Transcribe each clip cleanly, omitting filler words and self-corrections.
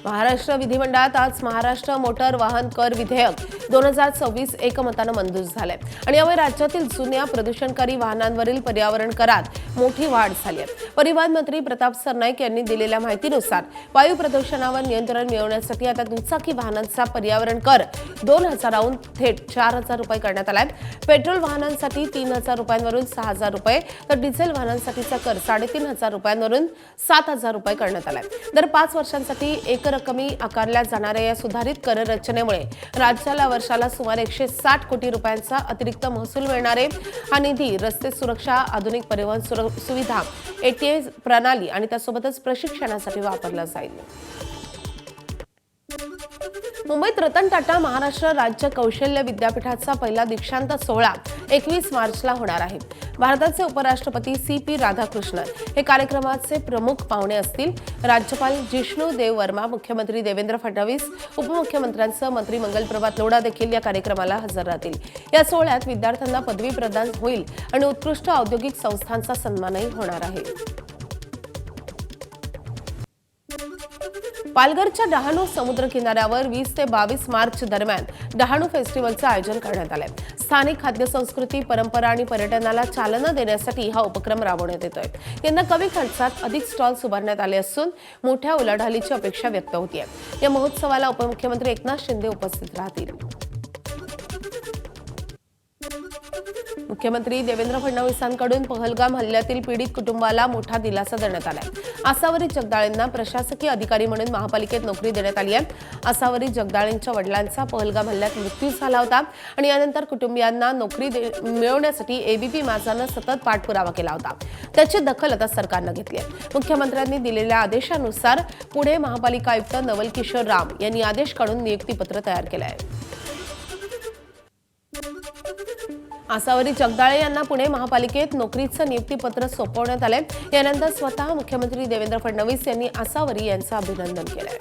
महाराष्ट्र विधिमंडळात आज महाराष्ट्र मोटर वाहन कर विधेयक 2024 एकमतानं मंजूर झालंय आणि यामुळे राज्यातील जुन्या प्रदूषणकारी वाहनांवरील पर्यावरण करात मोठी वाढ झाली आहे। परिवहन मंत्री प्रताप सरनाईक यांनी दिलेल्या माहितीनुसार वायू प्रदूषणावर नियंत्रण मिळवण्यासाठी आता दुचाकी वाहनांचा पर्यावरण कर 2000 थेट 4000 रुपये करण्यात आलाय। पेट्रोल वाहनांसाठी 3000 रुपयांवरून 6000 रुपये तर डिझेल वाहनांसाठीचा कर 3500 रुपयांवरून 7000 रुपये करण्यात आलाय। दर 5 वर्षांसाठी एकरकमी आकारल्या जाणाऱ्या या सुधारित कर रचनेमुळे राज्याला वर्षाला सुमारे 160 कोटी रुपयांचा अतिरिक्त महसूल मिळणार आहे। हा निधी रस्ते सुरक्षा, आधुनिक परिवहन सुविधा, एटीएस प्रणाली आणि त्यासोबतच प्रशिक्षणासाठी वापरला जाईल। मुंबईत रतन टाटा महाराष्ट्र राज्य कौशल्य विद्यापीठाचा पहिला दीक्षांत सोहळा 21 मार्चला होणार आहे। भारताचे उपराष्ट्रपती CP राधाकृष्णन हे कार्यक्रमाचे प्रमुख पाहुणे असतील। राज्यपाल जिष्णू देव वर्मा, मुख्यमंत्री देवेंद्र फडणवीस, उपमुख्यमंत्र्यांसह मंत्री मंगल प्रभात लोढा देखील या कार्यक्रमाला हजर राहतील। या सोहळ्यात विद्यार्थ्यांना पदवी प्रदान होईल आणि उत्कृष्ट औद्योगिक संस्थांचा सन्मानही होणार आहे। पालघरच्या डहाणू समुद्र किनाऱ्यावर 20 ते 22 मार्च दरम्यान डहाणू फेस्टिवलचं आयोजन करण्यात आलंय। स्थानिक खाद्य संस्कृती, परंपरा आणि पर्यटनाला चालना देण्यासाठी हा उपक्रम राबवण्यात येतोय। यंदा कमी खर्चात अधिक स्टॉल्स उभारण्यात आले असून मोठ्या उलाढालीची अपेक्षा व्यक्त होतीये। या महोत्सवाला उपमुख्यमंत्री एकनाथ शिंदे उपस्थित राहतील। मुख्यमंत्री देवेंद्र फडणवीसांकडून पहलगाम हल्ल्यातील पीडित कुटुंबाला मोठा दिलासा देण्यात आलाय। आसावरी जगदाळेंना प्रशासकीय अधिकारी म्हणून महापालिकेत नोकरी देण्यात आली आहे। आसावरी जगदाळेंच्या वडिलांचा पहलगाम हल्ल्यात मृत्यू झाला होता आणि यानंतर कुटुंबियांना नोकरी मिळवण्यासाठी ABP माझानं सतत पाठपुरावा केला होता। त्याची दखल आता सरकारनं घेतली आहे। मुख्यमंत्र्यांनी दिलेल्या आदेशानुसार पुणे महापालिका आयुक्त नवल किशोर राम यांनी आदेश काढून नियुक्तीपत्र तयार केलं आहे। आसावरी जगदाळे यांना पुणे महापालिकेत नोकरीचं नियुक्तीपत्र सोपवण्यात आलंय। यानंतर स्वतः मुख्यमंत्री देवेंद्र फडणवीस यांनी आसावरी यांचं अभिनंदन केलंय।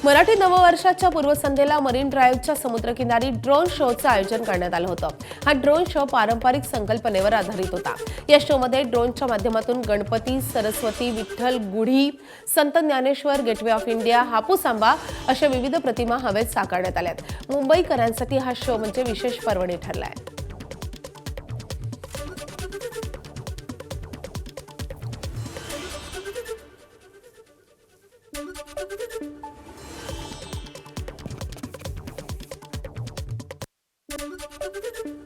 मराठी नववर्षाच्या पूर्वसंध्येला मरीन ड्राईव्हच्या समुद्रकिनारी ड्रोन शोचं आयोजन करण्यात आलं होतं। हा ड्रोन शो पारंपरिक संकल्पनेवर आधारित होता। या शोमध्ये ड्रोनच्या माध्यमातून गणपती, सरस्वती, विठ्ठल, गुढी, संत ज्ञानेश्वर, गेटवे ऑफ इंडिया, हापूस आंबा अशा विविध प्रतिमा हवेत साकारण्यात आल्यात। मुंबईकरांसाठी हा शो म्हणजे विशेष पर्वणी ठरलाय।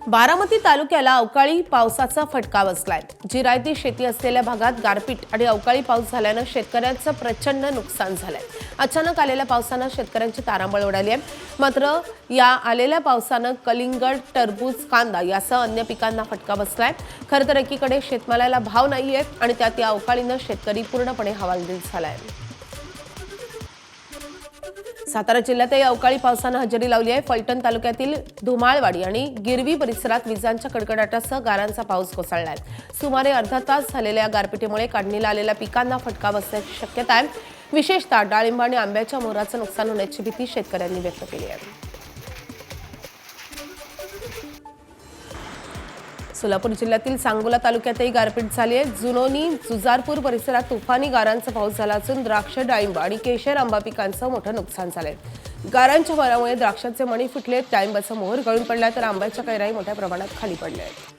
बारामती तालुक्याला अवकाळी पावसाचा फटका बसलाय। जिरायती शेती असलेल्या भागात गारपीट आणि अवकाळी पाऊस झाल्यानं शेतकऱ्यांचं प्रचंड नुकसान झालंय। अचानक आलेल्या पावसानं शेतकऱ्यांची तारांबळ उडाली आहे। मात्र या आलेल्या पावसानं कलिंगड, टरबूज, कांदा यासह अन्य पिकांना फटका बसलाय। खरं तर एकीकडे शेतमालाला भाव नाहीये आणि त्यात या अवकाळीनं शेतकरी पूर्णपणे हवालदिल झालाय। सातारा जिल्ह्यातही अवकाळी पावसानं हजेरी लावली आहे। फलटण तालुक्यातील धुमाळवाडी आणि गिरवी परिसरात विजांच्या कडकडाटासह गारांचा पाऊस कोसळलाय। सुमारे अर्धा तास झालेल्या गारपिटीमुळे काढणीला आलेल्या पिकांना फटका बसण्याची शक्यता आहे। विशेषतः डाळिंब आणि आंब्याच्या मोहराचं नुकसान होण्याची भीती शेतकऱ्यांनी व्यक्त केली आहे। सोलापूर जिल्ह्यातील सांगोला तालुक्यातही गारपीट झाली आहे। जुनोनी, जुजारपूर परिसरात तुफानी गारांचा पाऊस झाला असून द्राक्ष, डाळिंब आणि केशर आंबा पिकांचं मोठं नुकसान झालंय। गारांच्या वाऱ्यामुळे द्राक्षाचे मणी फुटले, डाळिंबाचा मोहर गळून पडलाय तर आंब्याच्या कैराही मोठ्या प्रमाणात खाली पडल्या आहेत।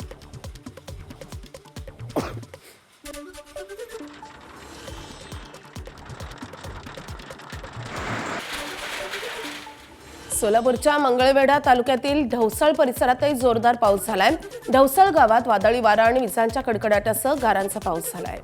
सोलापूरच्या मंगळवेढा तालुक्यातील ढवसळ परिसरातही जोरदार पाऊस झालाय। ढवसळ गावात वादळी वारा आणि विजांच्या कडकडाटासह गारांचा पाऊस झालाय।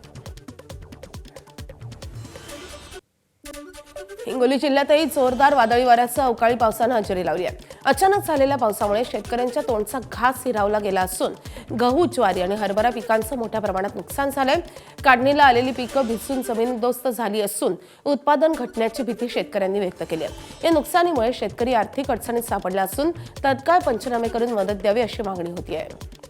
हिंगोली जिल्ह्यातही जोरदार वादळी वाऱ्यासह अवकाळी पावसानं हजेरी लावली आहे। अचानक झालेल्या पावसामुळे शेतकऱ्यांच्या तोंडचा घास हिरावला गेला असून गहू, ज्वारी आणि हरभरा पिकांचं मोठ्या प्रमाणात नुकसान झालंय। काढणीला आलेली पिकं भिजून जमीनदोस्त झाली असून उत्पादन घटण्याची भीती शेतकऱ्यांनी व्यक्त केली आहे। या नुकसानीमुळे शेतकरी आर्थिक अडचणीत सापडला असून तत्काळ पंचनामे करून मदत द्यावी अशी मागणी होती आहे।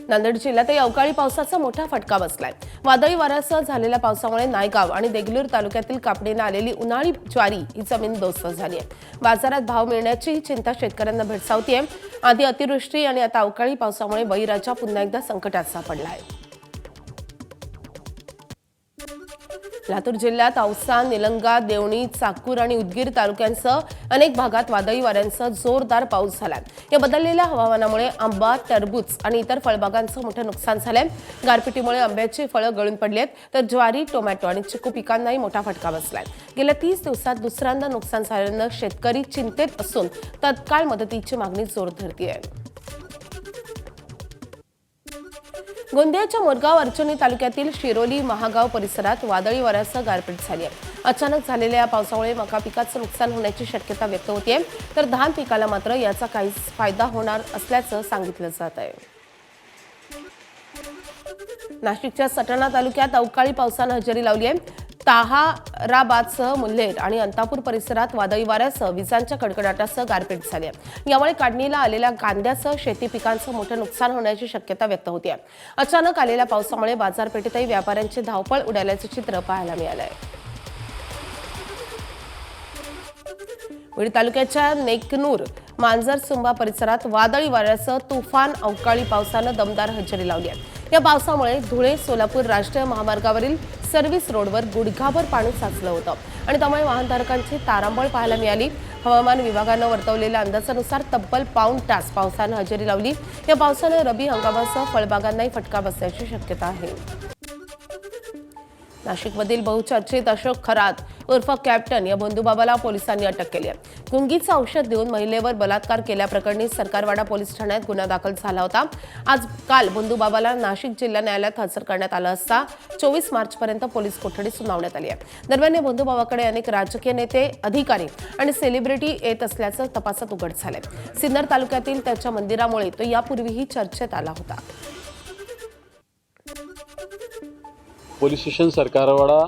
नांदेड जिल्ह्यातही अवकाळी पावसाचा मोठा फटका बसलाय। वादळी वाऱ्यासह झालेल्या पावसामुळे नायगाव आणि देगलूर तालुक्यातील कापणीला आलेली उन्हाळी ज्वारी ही जमीनदोस्त झाली आहे। बाजारात भाव मिळण्याची चिंता शेतकऱ्यांना भेडसावतीये। आधी अतिवृष्टी आणि आता अवकाळी पावसामुळे बळीराजा पुन्हा एकदा संकटात सापडला आहे। लातूर जिल्ह्यात औसा, निलंगा, देवणी, चाकूर आणि उदगीर तालुक्यांसह अनेक भागात वादळी वाऱ्यांसह जोरदार पाऊस झालाय। या बदललेल्या हवामानामुळे आंबा, टरबूज आणि इतर फळबागांचं मोठं नुकसान झालंय। गारपिटीमुळे आंब्याची फळं गळून पडली आहेत, तर ज्वारी, टोमॅटो आणि चिकू पिकांनाही मोठा फटका बसलाय। गेल्या 30 दिवसात दुसऱ्यांदा नुकसान झाल्यानं शेतकरी चिंतेत असून तत्काळ मदतीची मागणी जोर धरतीये। गोंदियाच्या मोरगाव अर्चनी तालुक्यातील शिरोली महागाव परिसरात वादळी वाऱ्यासह गारपीट झाली आहे। अचानक झालेल्या या पावसामुळे मका पिकाचं नुकसान होण्याची शक्यता व्यक्त होते, तर धान पिकाला मात्र याचा काहीच फायदा होणार असल्याचं सांगितलं जात आहे। नाशिकच्या सटाणा तालुक्यात अवकाळी पावसानं हजेरी लावली आहे। ताहाराबादसह मुल्हेर आणि अंतापूर परिसरात वादळी वाऱ्यासह विजांच्या कडकडाटासह गारपीट झाली आहे। यामुळे काढणीला आलेल्या कांद्यासह शेती पिकांचं मोठं नुकसान होण्याची शक्यता व्यक्त होते। अचानक आलेल्या पावसामुळे बाजारपेठेतही व्यापाऱ्यांची धावपळ उडाल्याचं चित्र पाहायला मिळालं आहे। बीड तालुक्याच्या नेकनूर मांजरसुंबा परिसरात वादळी वाऱ्यासह तुफान अवकाळी पावसानं दमदार हजेरी लावली आहे। या पावसामुळे धुळे सोलापूर राष्ट्रीय महामार्गावरील सर्व्हिस रोडवर गुडघाभर पाणी साचलं होतं आणि त्यामुळे वाहनधारकांची तारांबळ पाहायला मिळाली। हवामान विभागानं वर्तवलेल्या अंदाजानुसार तब्बल पाऊण तास पावसानं हजेरी लावली। या पावसाने रबी हंगामासह फळबागांनाही फटका बसण्याची शक्यता आहे। नाशिकमधील बहुचर्चित अशोक खरात उर्फ कॅप्टन या बंधुबाबाला पोलिसांनी अटक केली आहे। गुंगीचं औषध देऊन महिलेवर बलात्कार केल्याप्रकरणी सरकारवाडा पोलीस ठाण्यात गुन्हा दाखल झाला होता। काल बंधुबाबाला नाशिक जिल्हा न्यायालयात हजर करण्यात आलं असता 24 मार्चपर्यंत पोलीस कोठडी सुनावण्यात आली आहे। दरम्यान या बंधुबाबाकडे अनेक राजकीय नेते, अधिकारी आणि सेलिब्रिटी येत असल्याचं तपासात उघड झालंय। सिन्नर तालुक्यातील त्याच्या मंदिरामुळे तो यापूर्वीही चर्चेत आला होता। पोलीस स्टेशन सरकारवाडा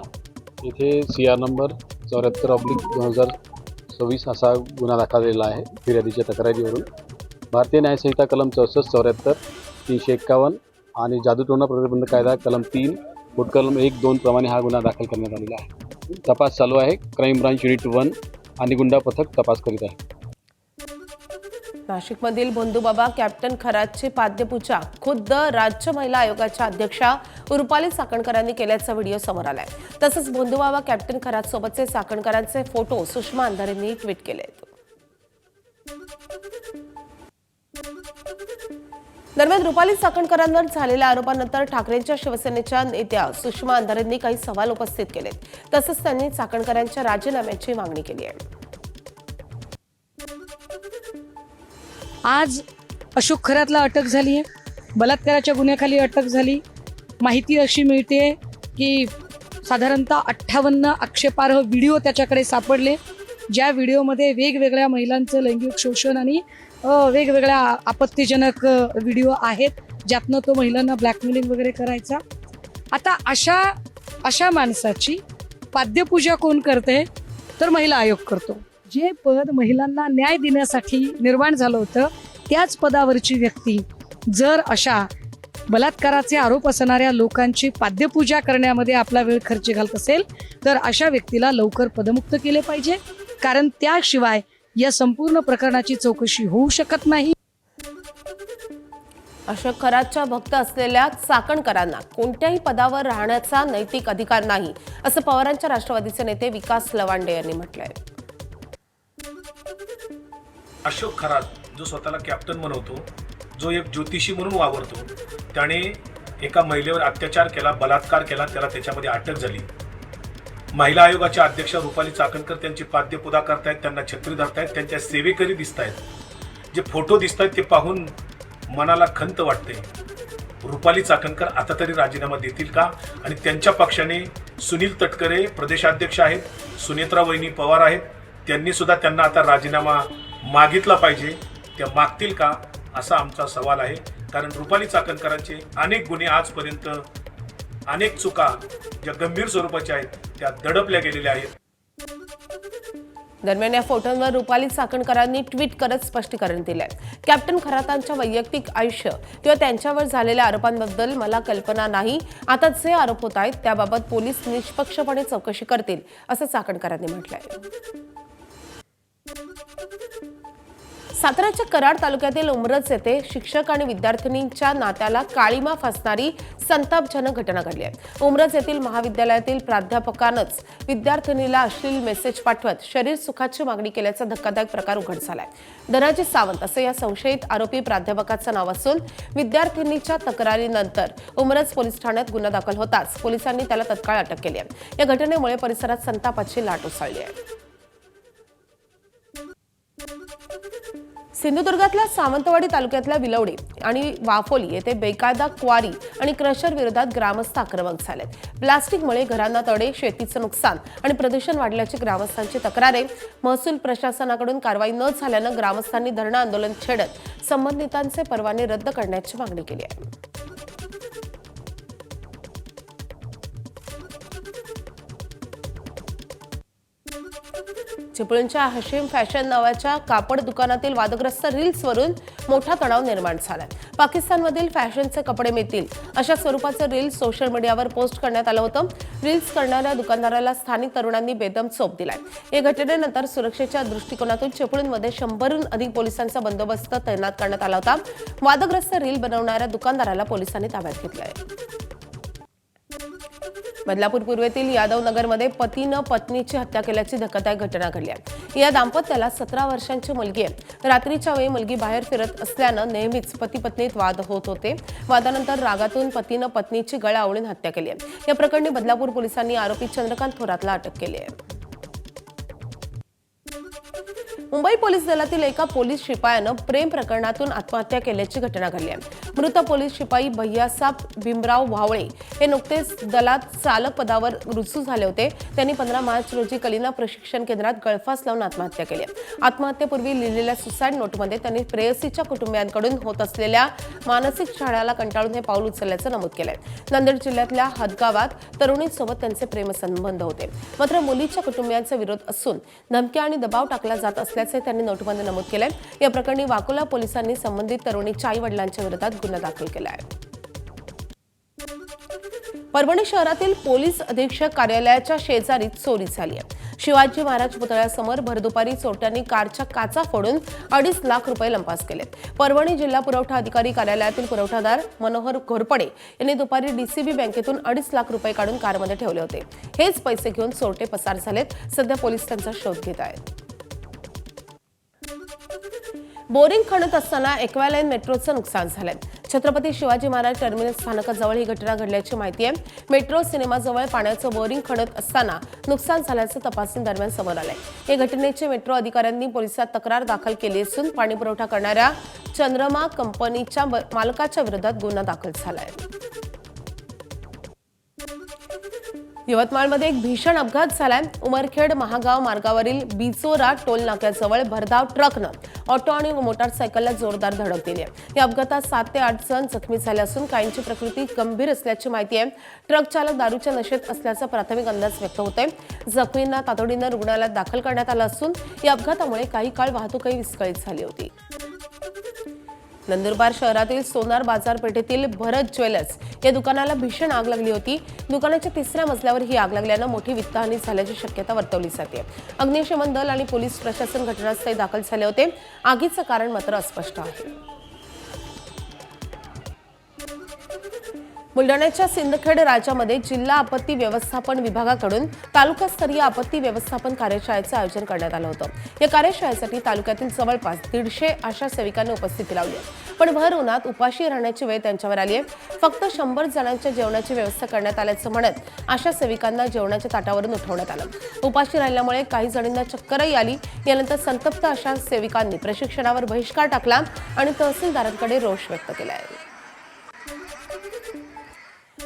येथे CR नंबर 74/2026 असा गुन्हा दाखल झालेला आहे फिर्यादीच्या तक्रारीवरून। भारतीय न्यायसंहिता कलम 64, 74, 351 आणि जादूटोणा प्रतिबंध कायदा कलम 3, कलम 1, 2 प्रमाणे हा गुन्हा दाखल करण्यात आलेला आहे। तपास चालू आहे। क्राईम ब्रांच युनिट 1 आणि गुंडा पथक तपास करीत आहे। नाशिकमधील बंधुबाबा कॅप्टन खरातची पाद्यपूजा खुद्द राज्य महिला आयोगाच्या अध्यक्षा रुपाली चाकणकरांनी केल्याचा व्हिडिओ समोर आलाय। तसंच बंधुबाबा कॅप्टन खरात सोबतचे चाकणकरांचे फोटो सुषमा अंधारेंनी ट्विट केलेत। दरम्यान रुपाली चाकणकरांवर झालेल्या आरोपानंतर ठाकरेंच्या शिवसेनेच्या नेत्या सुषमा अंधारेंनी काही सवाल उपस्थित केलेत। तसंच त्यांनी चाकणकरांच्या राजीनाम्याची मागणी केली आहे। आज अशोक खरातला अटक झाली आहे, बलात्काराच्या गुन्ह्याखाली अटक झाली। माहिती अशी मिळते की साधारणतः 58 आक्षेपार्ह व्हिडिओ त्याच्याकडे सापडले, ज्या व्हिडिओमध्ये वेगवेगळ्या महिलांचं लैंगिक शोषण आणि वेगवेगळ्या आपत्तीजनक व्हिडिओ आहेत, ज्यातनं तो महिलांना ब्लॅकमेलिंग वगैरे करायचा। आता अशा माणसाची पाद्यपूजा कोण करते, तर महिला आयोग करतो। जे पद महिलांना न्याय देण्यासाठी निर्माण झालं होतं, त्याच पदावरची व्यक्ती जर अशा बलात्काराचे आरोप असणाऱ्या लोकांची पाद्यपूजा करण्यामध्ये आपला वेळ खर्च घालत असेल, तर अशा व्यक्तीला लवकर पदमुक्त केले पाहिजे, कारण त्याशिवाय या संपूर्ण प्रकरणाची चौकशी होऊ शकत नाही। अशोक खरातच्या भक्त असलेल्या चाकणकरांना कोणत्याही पदावर राहण्याचा नैतिक अधिकार नाही, असं पवारांच्या राष्ट्रवादीचे नेते विकास लवांडे यांनी म्हटलंय। अशोक खरात जो स्वतःला कॅप्टन म्हणवतो, जो एक ज्योतिषी म्हणून वावरतो, त्याने एका महिलेवर अत्याचार केला, बलात्कार केला, त्याला त्याच्यामध्ये अटक झाली। महिला आयोगाच्या अध्यक्षा रुपाली चाकणकर त्यांची पाद्यपूजा करतायत, त्यांना छत्री धरतायत, त्यांच्या सेवेकरी दिसत आहेत। जे फोटो दिसत आहेत ते पाहून मनाला खंत वाटते। रुपाली चाकणकर आता तरी राजीनामा देतील का? आणि त्यांच्या पक्षाने सुनील तटकरे प्रदेशाध्यक्ष आहेत, सुनेत्रा वहिनी पवार आहेत, त्यांनी सुद्धा त्यांना आता राजीनामा मागितला पाहिजे। त्या मागतील का असा आमचा सवाल आहे, कारण रुपाली चाकणकरांचे अनेक गुन्हे आजपर्यंत, अनेक चुका ज्या गंभीर स्वरूपाच्या आहेत त्या दडपल्या गेलेल्या आहेत। दरम्यान या फोटोंवर रुपाली चाकणकरांनी ट्विट करत स्पष्टीकरण दिलंय। कॅप्टन खरातांच्या वैयक्तिक आयुष्य किंवा त्यांच्यावर झालेल्या आरोपांबद्दल मला कल्पना नाही। आता जे आरोप होत आहेत त्याबाबत पोलीस निष्पक्षपणे चौकशी करतील, असं चाकणकरांनी म्हटलंय। साताऱ्याच्या कराड तालुक्यातील उमरज येथे शिक्षक आणि विद्यार्थिनींच्या नात्याला काळीमा फासणारी संतापजनक घटना घडली आहे। उमरज येथील महाविद्यालयातील प्राध्यापकानंच विद्यार्थिनीला अश्लील मेसेज पाठवत शरीर सुखाची मागणी केल्याचा धक्कादायक प्रकार उघड झालाय। धनाजी सावंत असं या संशयित आरोपी प्राध्यापकाचं नाव असून विद्यार्थिनीच्या तक्रारीनंतर उमरज पोलीस ठाण्यात गुन्हा दाखल होताच पोलिसांनी त्याला तत्काळ अटक केली आहे। या घटनेमुळे परिसरात संतापाची लाट उसळली आहे। सिंधुदुर्गातल्या सावंतवाडी तालुक्यातल्या विलवडी आणि वाफोली येथे बेकायदा क्वारी आणि क्रशर विरोधात ग्रामस्थ आक्रमक झालेत। प्लास्टिकमुळे घरांना तडे, शेतीचं नुकसान आणि प्रदूषण वाढल्याची ग्रामस्थांची तक्रार आहे। महसूल प्रशासनाकडून कारवाई न झाल्यानं ग्रामस्थांनी धरणं आंदोलन छेडत संबंधितांचे परवाने रद्द करण्याची मागणी केली आहे। चिपळूणच्या हशीम फॅशन नावाच्या कापड दुकानातील वादग्रस्त रील्सवरून मोठा तणाव निर्माण झालाय। पाकिस्तानमधील फॅशनचे कपडे मिळतील अशा स्वरूपाचं रील्स सोशल मीडियावर पोस्ट करण्यात आलं होतं। रील्स करणाऱ्या दुकानदाराला स्थानिक तरुणांनी बेदम चोप दिलाय। या घटनेनंतर सुरक्षेच्या दृष्टिकोनातून चिपळूणमध्ये 100हून अधिक पोलिसांचा बंदोबस्त तैनात करण्यात आला होता। वादग्रस्त रील बनवणाऱ्या दुकानदाराला पोलिसांनी ताब्यात घेतलंय। बदलापूर पूर्वेतील यादव नगरमध्ये पतीनं पत्नीची हत्या केल्याची धक्कादायक घटना घडली आहे। या दाम्पत्याला 17 वर्षांची मुलगी आहे। रात्रीच्या वेळी मुलगी बाहेर फिरत असल्यानं नेहमीच पती पत्नीत वाद होत होते। वादानंतर रागातून पतीनं पत्नीची गळा आवळून हत्या केली आहे। या प्रकरणी बदलापूर पोलिसांनी आरोपी चंद्रकांत थोरातला अटक केली आहे। मुंबई पोलीस दलातील एका पोलीस शिपायानं प्रेम प्रकरणातून आत्महत्या केल्याची घटना घडली आहे। मृत पोलीस शिपाई भैयासाब भीमराव वावळे हे नुकतेच दलात चालक पदावर रुजू झाले होते। त्यांनी 15 मार्च रोजी कलिना प्रशिक्षण केंद्रात गळफास लावून आत्महत्या केली। आत्महत्येपूर्वी लिहिलेल्या सुसाईड नोटमध्ये त्यांनी प्रेयसीच्या कुटुंबियांकडून होत असलेल्या मानसिक छळाला कंटाळून हे पाऊल उचलल्याचं नमूद केलंय। नांदेड जिल्ह्यातल्या हदगावात तरुणीसोबत त्यांचे प्रेमसंबंध होते, मात्र मुलीच्या कुटुंबियांचा विरोध असून धमक्या आणि दबाव टाकला जात असल्याचे त्यांनी नोटमध्ये नमूद केलंय। या प्रकरणी वाकोला पोलिसांनी संबंधित तरुणीच्या आई-वडिलांच्या विरोधात गुन्हा दाखल केला आहे। परभणी शहरातील पोलीस अधीक्षक कार्यालयाच्या शेजारी चोरी झाली आहे। शिवाजी महाराज पुतळ्यासमोर भरदुपारी चोरट्यांनी कारच्या काचा फोडून 2.5 लाख रुपये लंपास केलेत। परभणी जिल्हा पुरवठा अधिकारी कार्यालयातील पुरवठादार मनोहर घोरपडे यांनी दुपारी डीसीबी बँकेतून 2.5 लाख रुपये काढून कारमध्ये ठेवले होते। हेच पैसे घेऊन चोरटे पसार झालेत। सध्या पोलीस त्यांचा शोध घेत आहेत। बोरिंग खणत असताना एक्वालाईन मेट्रोचं नुकसान झालंय। छत्रपती शिवाजी महाराज टर्मिनस स्थानकाजवळ ही घटना घडल्याची माहिती आहे। मेट्रो सिनेमाजवळ पाण्याचं बोरिंग खणत असताना नुकसान झाल्याचं तपासणी दरम्यान समोर आलंय। या घटनेची मेट्रो अधिकाऱ्यांनी पोलिसात तक्रार दाखल केली असून पाणी पुरवठा करणाऱ्या चंद्रमा कंपनीच्या मालकाच्या विरोधात गुन्हा दाखल झालाय। यवतमाळमध्ये एक भीषण अपघात झालाय। उमरखेड महागाव मार्गावरील बिचोरा टोल नाक्याजवळ भरधाव ट्रकनं ऑटो आणि मोटारसायकलला जोरदार धडक दिली आहे। या अपघातात 7 ते 8 जण जखमी झाले असून काहींची प्रकृती गंभीर असल्याची माहिती आहे। ट्रक चालक दारूच्या नशेत असल्याचा प्राथमिक अंदाज व्यक्त होतोय। जखमींना तातडीनं रुग्णालयात दाखल करण्यात आलं असून या अपघातामुळे काही काळ वाहतूकही विस्कळीत झाली होती। नंदुरबार शहरातील सोनार बाजारपेठेतील भरत ज्वेलर्स या दुकानाला भीषण आग लागली होती। दुकानाच्या 3ऱ्या मजल्यावर ही आग लागल्यानं मोठी वित्तहानी झाल्याची शक्यता वर्तवली जाते। अग्निशमन दल आणि पोलीस प्रशासन घटनास्थळी दाखल झाले होते। आगीचं कारण मात्र अस्पष्ट आहे। बुलढाण्याच्या सिंदखेड राजामध्ये जिल्हा आपत्ती व्यवस्थापन विभागाकडून तालुकास्तरीय आपत्ती व्यवस्थापन कार्यशाळेचं आयोजन करण्यात आलं होतं। या कार्यशाळेसाठी तालुक्यातील जवळपास 150 आशा सेविकांनी उपस्थिती लावली आहे, पण भर उन्हात उपाशी राहण्याची वेळ त्यांच्यावर आली आहे। फक्त 100 जणांच्या जेवणाची व्यवस्था करण्यात आल्याचं म्हणत आशा सेविकांना जेवणाच्या ताटावरून उठवण्यात आलं। उपाशी राहिल्यामुळे काही जणींना चक्करही आली। यानंतर संतप्त आशा सेविकांनी प्रशिक्षणावर बहिष्कार टाकला आणि तहसीलदारांकडे रोष व्यक्त केला आहे।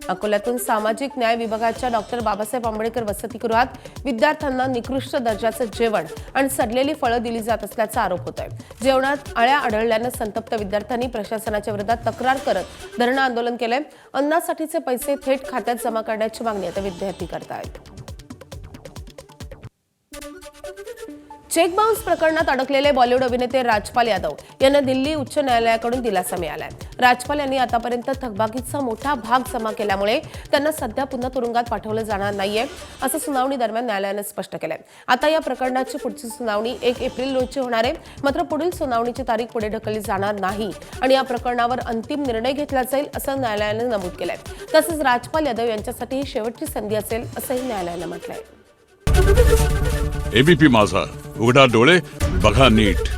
अकोल्यातून सामाजिक न्याय विभागाच्या डॉक्टर बाबासाहेब आंबेडकर वसतिगृहात विद्यार्थ्यांना निकृष्ट दर्जाचं जेवण आणि सडलेली फळं दिली जात असल्याचा आरोप होतोय। जेवणात अळ्या आढळल्यानं संतप्त विद्यार्थ्यांनी प्रशासनाच्या विरोधात तक्रार करत धरणं आंदोलन केलंय। अन्नासाठीचे पैसे थेट खात्यात जमा करण्याची मागणी आता विद्यार्थी करतायत। चेक बाउन्स प्रकरणात अडकलेले बॉलिवूड अभिनेते राजपाल यादव यांना दिल्ली उच्च न्यायालयाकडून दिलासा मिळालाय. राजपाल यांनी आतापर्यंत थकबाकीचा मोठा भाग जमा केल्यामुळे त्यांना सध्या पुन्हा तुरुंगात पाठवलं जाणार नाहीये, असं सुनावणी दरम्यान न्यायालयानं स्पष्ट केलंय. आता या प्रकरणाची पुढची सुनावणी 1 एप्रिल रोजी होणार आहे. मात्र पुढील सुनावणीची तारीख पुढे ढकलली जाणार नाही आणि या प्रकरणावर अंतिम निर्णय घेतला जाईल, असं न्यायालयानं नमूद केलंय. तसंच राजपाल यादव यांच्यासाठी ही शेवटची संधी असेल, असंही न्यायालयानं म्हटलंय. एबीपी माझा, उघडा डोळे बघा नीट.